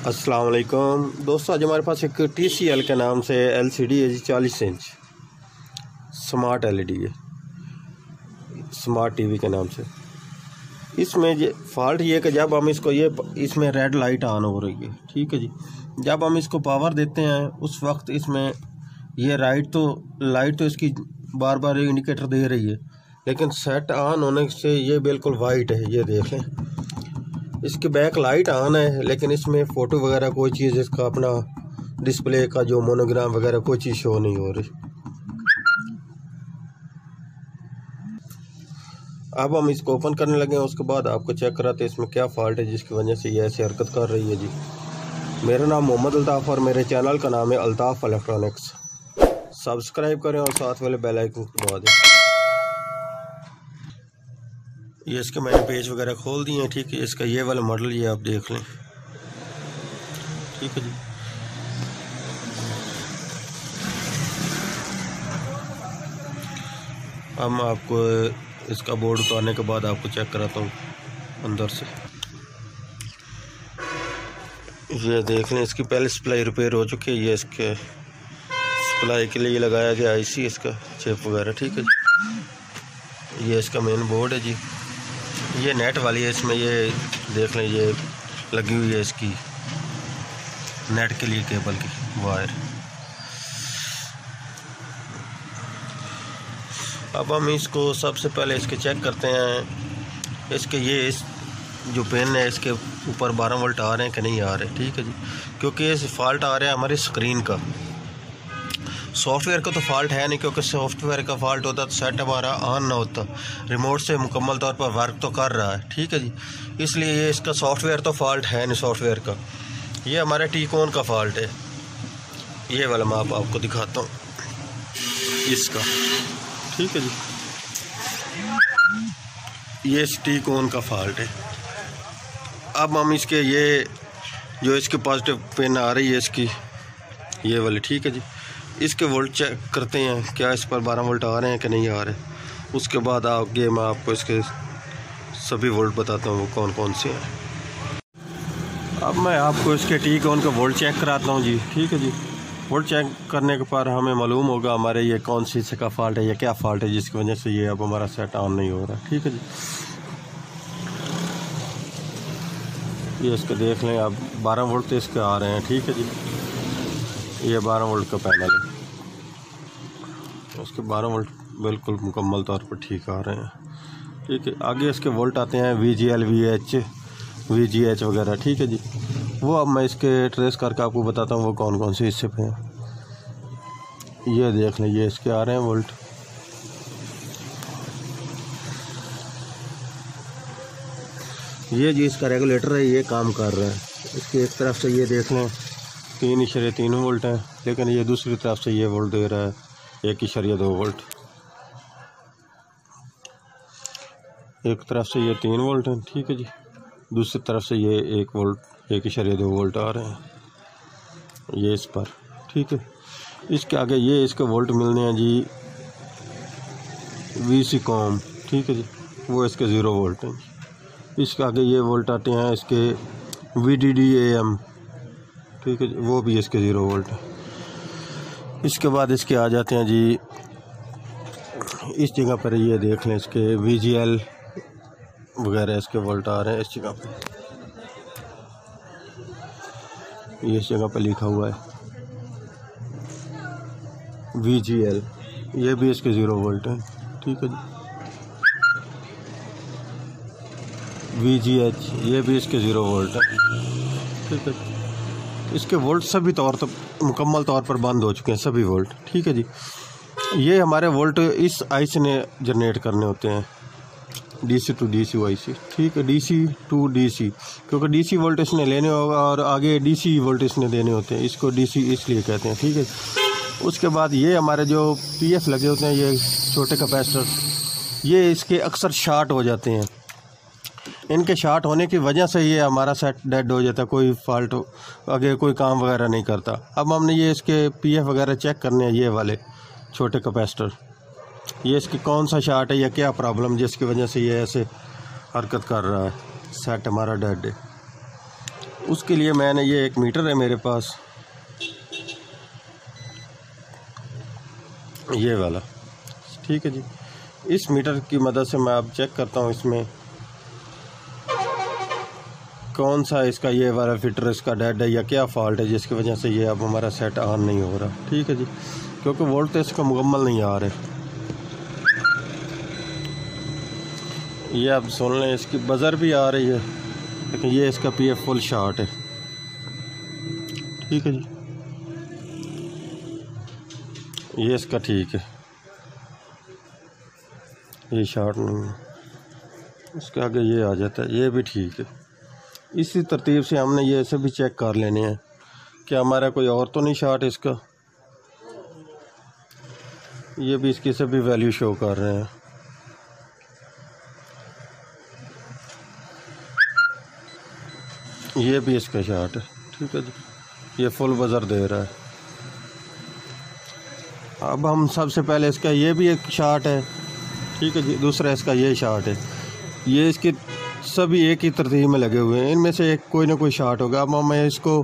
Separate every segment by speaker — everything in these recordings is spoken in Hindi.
Speaker 1: अस्सलाम वालेकुम दोस्तों, आज हमारे पास एक TCL के नाम से LCD है जी, 40 इंच स्मार्ट LED है, स्मार्ट TV के नाम से। इसमें ये फॉल्ट ये कि जब हम इसको इसमें रेड लाइट ऑन हो रही है, ठीक है जी। जब हम इसको पावर देते हैं उस वक्त इसमें ये लाइट तो इसकी बार बार इंडिकेटर दे रही है, लेकिन सेट ऑन होने से ये बिल्कुल वाइट है। ये देख लें, इसकी बैक लाइट ऑन है, लेकिन इसमें फ़ोटो वगैरह कोई चीज़, इसका अपना डिस्प्ले का जो मोनोग्राम वगैरह कोई चीज़ शो नहीं हो रही। अब हम इसको ओपन करने लगे हैं, उसके बाद आपको चेक कराते हैं इसमें क्या फ़ॉल्ट है जिसकी वजह से ये ऐसी हरकत कर रही है जी। मेरा नाम मोहम्मद अल्ताफ़ और मेरे चैनल का नाम है अल्ताफ़ इलेक्ट्रॉनिक्स। सब्सक्राइब करें और साथ वाले बेल आइकन को दबा दें। ये इसके मैंने पेज वगैरह खोल दिए हैं, ठीक है। इसका ये वाला मॉडल ये आप देख लें, ठीक है जी। अब मैं आपको इसका बोर्ड उतारने के बाद आपको चेक कराता हूँ अंदर से। ये देख लें, इसकी पहले सप्लाई रिपेयर हो चुकी है। ये इसके सप्लाई के लिए लगाया गया IC, इसका चिप वगैरह, ठीक है जी। ये इसका मेन बोर्ड है जी। ये नेट वाली है, इसमें ये देख लें, ये लगी हुई है इसकी नेट के लिए केबल की वायर। अब हम इसको सबसे पहले इसके चेक करते हैं, इसके इस जो पेन है इसके ऊपर 12 वोल्ट आ रहे हैं कि नहीं आ रहे, ठीक है जी। क्योंकि इस फॉल्ट आ रहा है हमारी स्क्रीन का, सॉफ्टवेयर का तो फॉल्ट है नहीं, क्योंकि सॉफ्टवेयर का फॉल्ट होता तो सेट हमारा ऑन ना होता, रिमोट से मुकम्मल तौर पर वर्क तो कर रहा है, ठीक है जी। इसलिए ये इसका सॉफ्टवेयर तो फॉल्ट है नहीं सॉफ्टवेयर का, ये हमारे टीकॉन का फॉल्ट है। ये वाला मैं आपको दिखाता हूँ इसका, ठीक है जी। ये इस टीकॉन का फॉल्ट है। अब हम इसके जो इसके पॉजिटिव पिन आ रही है इसकी, ये वाली, ठीक है जी। इसके वोल्ट चेक करते हैं, क्या इस पर 12 वोल्ट आ रहे हैं कि नहीं आ रहे। उसके बाद आगे मैं आपको इसके सभी वोल्ट बताता हूँ वो कौन कौन से हैं। अब मैं आपको इसके टीकॉन का वोल्ट चेक कराता हूँ जी, ठीक है जी। वोल्ट चेक करने के बाद हमें मालूम होगा हमारे ये कौन सी से का फॉल्ट है या क्या फॉल्ट है जिसकी वजह से ये अब हमारा सेट ऑन नहीं हो रहा, ठीक है जी। ये इसके देख लें, अब 12 वोल्ट तो इसके आ रहे हैं, ठीक है जी। ये 12 वोल्ट का पैनल है, उसके 12 वोल्ट बिल्कुल मुकम्मल तौर पर ठीक आ रहे हैं, ठीक है। आगे इसके वोल्ट आते हैं VGL, VH, VGH वगैरह, ठीक है जी। वो अब मैं इसके ट्रेस करके आपको बताता हूँ वो कौन कौन से हिस्से पे हैं। ये देख लें, ये इसके आ रहे हैं वोल्ट। ये जी इसका रेगुलेटर है, ये काम कर रहा है। इसकी एक तरफ से ये देख लें 3.3 वोल्ट है, लेकिन ये दूसरी तरफ से ये वोल्ट दे रहा है 1.2 वोल्ट। एक तरफ से ये 3 वोल्ट है, ठीक है जी। दूसरी तरफ से ये 1 वोल्ट 1.2 वोल्ट आ रहे हैं ये इस पर, ठीक है। इसके आगे ये इसके वोल्ट मिलने हैं जी VC कॉम, ठीक है जी, वो इसके 0 वोल्ट हैं। इसके आगे ये वोल्ट आते हैं इसके VDD AM, ठीक है जी, वो भी इसके 0 वोल्ट है। इसके बाद इसके आ जाते हैं जी इस जगह पर, ये देख लें इसके VGL वगैरह इसके वोल्ट आ रहे हैं इस जगह पे, ये इस जगह पे लिखा हुआ है VGL, ये भी इसके 0 वोल्ट है, ठीक है जी। VGH, ये भी इसके 0 वोल्ट है, ठीक है। इसके वोल्ट सभी मुकम्मल तौर पर बंद हो चुके हैं, सभी वोल्ट, ठीक है जी। ये हमारे वोल्ट इस IC ने जनरेट करने होते हैं, DC to DC IC, ठीक है, DC to DC, क्योंकि DC वोल्ट इसने लेने होगा और आगे DC वोल्ट इसने देने होते हैं, इसको DC इसलिए कहते हैं, ठीक है। उसके बाद ये हमारे जो PF लगे होते हैं, ये छोटे कैपेसिटर, ये इसके अक्सर शॉर्ट हो जाते हैं। इनके शॉर्ट होने की वजह से ये हमारा सेट डेड हो जाता है, कोई फॉल्ट आगे कोई काम वगैरह नहीं करता। अब हमने ये इसके PF वगैरह चेक करने हैं, ये वाले छोटे कैपेसिटर, ये इसकी कौन सा शॉर्ट है या क्या प्रॉब्लम जिसकी वजह से ये ऐसे हरकत कर रहा है, सेट हमारा डेड है। उसके लिए मैंने ये एक मीटर है मेरे पास, ये वाला, ठीक है जी। इस मीटर की मदद से मैं अब चेक करता हूँ इसमें कौन सा इसका ये वाला फिल्टर इसका डेड है या क्या फॉल्ट है जिसकी वजह से ये अब हमारा सेट ऑन नहीं हो रहा, ठीक है जी। क्योंकि वोल्ट तो इसका मुकम्मल नहीं आ रहे। ये आप सुन लें, इसकी बज़र भी आ रही है, लेकिन ये इसका पीएफ फुल शॉर्ट है, ठीक है जी। ये इसका ठीक है, ये शॉर्ट नहीं है, इसके आगे ये आ जाता है, ये भी ठीक है। इसी तरतीब से हमने ये ऐसे भी चेक कर लेने हैं कि हमारा कोई और तो नहीं शॉर्ट इसका। ये भी इसकी सभी वैल्यू शो कर रहे हैं। ये भी इसका शॉर्ट है, ठीक है जी। ये फुल बज़र दे रहा है। अब हम सबसे पहले इसका ये भी एक शॉर्ट है, ठीक है जी। दूसरा इसका ये शॉर्ट है। ये इसके सभी एक ही तरतीब में लगे हुए हैं, इनमें से एक कोई ना कोई शॉर्ट होगा। अब मैं इसको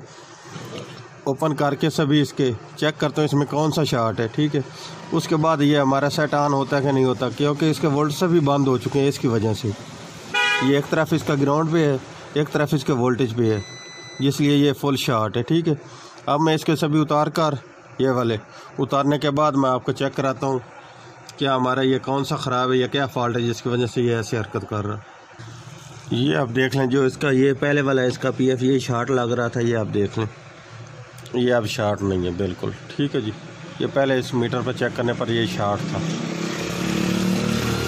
Speaker 1: ओपन करके सभी इसके चेक करता हूँ इसमें कौन सा शॉर्ट है, ठीक है। उसके बाद ये हमारा सेट ऑन होता है कि नहीं होता, क्योंकि इसके वोल्ट सभी बंद हो चुके हैं इसकी वजह से। ये एक तरफ इसका ग्राउंड पे है, एक तरफ इसके वोल्टेज पे है, इसलिए ये फुल शॉर्ट है, ठीक है। अब मैं इसके सभी उतार कर, ये वाले उतारने के बाद मैं आपको चेक कराता हूँ क्या हमारा ये कौन सा ख़राब है या क्या फॉल्ट है जिसकी वजह से ये ऐसी हरकत कर रहा है। ये आप देख लें, जो इसका ये पहले वाला है इसका पीएफ ये शॉर्ट लग रहा था, ये आप देख लें, ये अब शॉर्ट नहीं है बिल्कुल, ठीक है जी। ये पहले इस मीटर पर चेक करने पर ये शॉर्ट था,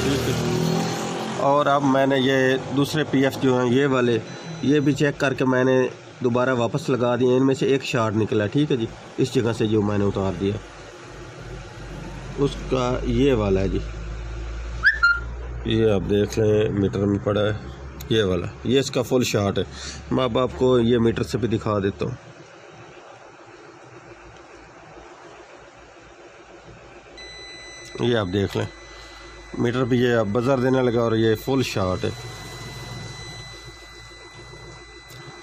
Speaker 1: ठीक है। और अब मैंने ये दूसरे पीएफ जो हैं ये वाले, ये भी चेक करके मैंने दोबारा वापस लगा दिए। इनमें से एक शॉर्ट निकला, ठीक है जी। इस जगह से जो मैंने उतार दिया उसका ये वाला है जी, ये आप देख लें मीटर में पड़ा है, ये वाला, ये इसका फुल शॉर्ट है। मैं अब आपको ये मीटर से भी दिखा देता हूँ। ये आप देख लें मीटर भी ये अब बज़र देने लगा और ये फुल शॉर्ट है,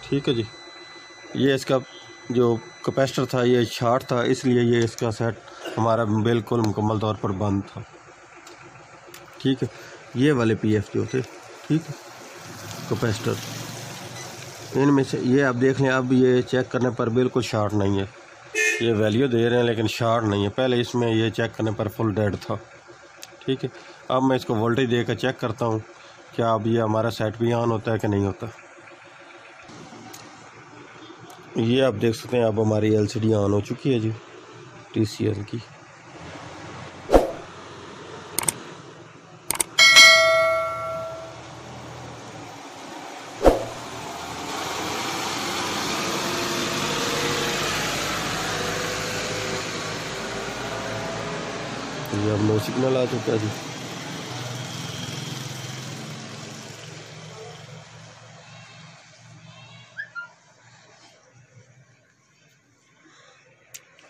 Speaker 1: ठीक है जी। ये इसका जो कैपेसिटर था ये शॉर्ट था, इसलिए ये इसका सेट हमारा बिल्कुल मुकम्मल तौर पर बंद था, ठीक है। ये वाले पीएफ जो थे, ठीक है, कैपेसिटर, इनमें से ये आप देख लें, अब ये चेक करने पर बिल्कुल शॉर्ट नहीं है। ये वैल्यू दे रहे हैं लेकिन शॉर्ट नहीं है। पहले इसमें ये चेक करने पर फुल डेड था, ठीक है। अब मैं इसको वोल्टेज देकर चेक करता हूँ क्या अब ये हमारा सेट भी ऑन होता है कि नहीं होता। ये आप देख सकते हैं अब हमारी एलसीडी ऑन हो चुकी है जी, TCL की। ये अब नो सिग्नल आ चुका है जी।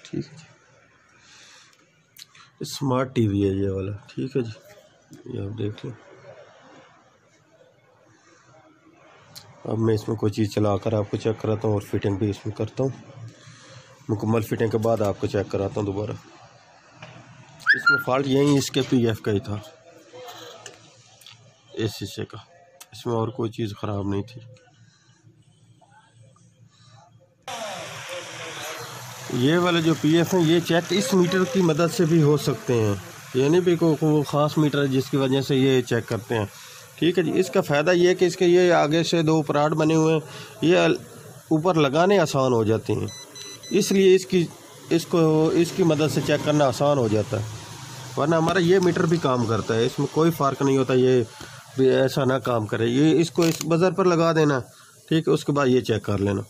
Speaker 1: ठीक है जी, स्मार्ट टीवी है ये वाला, ठीक है जी। ये आप देख लें। अब मैं इसमें कोई चीज़ चलाकर आपको चेक कराता हूँ और फिटिंग भी इसमें करता हूँ। मुकम्मल फिटिंग के बाद आपको चेक कराता हूँ दोबारा। इसमें फॉल्ट यही इसके पीएफ का ही था, इस शीशे का, इसमें और कोई चीज़ ख़राब नहीं थी। ये वाले जो पीएफ हैं ये चेक इस मीटर की मदद से भी हो सकते हैं, ये नहीं भी कोई ख़ास मीटर है जिसकी वजह से ये चेक करते हैं, ठीक है जी। इसका फ़ायदा ये है कि इसके ये आगे से दो पराठ बने हुए हैं, ये ऊपर लगाने आसान हो जाती हैं, इसलिए इसकी मदद से चेक करना आसान हो जाता है। वरना हमारा ये मीटर भी काम करता है, इसमें कोई फ़र्क नहीं होता ये भी ऐसा ना काम करे। ये इसको इस बज़र पर लगा देना, ठीक है, उसके बाद ये चेक कर लेना।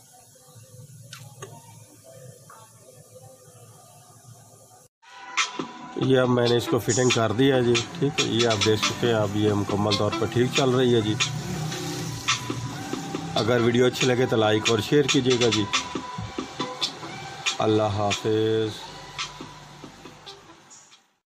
Speaker 1: ये अब मैंने इसको फिटिंग कर दिया है जी, ठीक है। ये आप देख सकते हैं अब ये मुकम्मल तौर पर ठीक चल रही है जी। अगर वीडियो अच्छी लगे तो लाइक और शेयर कीजिएगा जी। अल्लाह हाफिज़।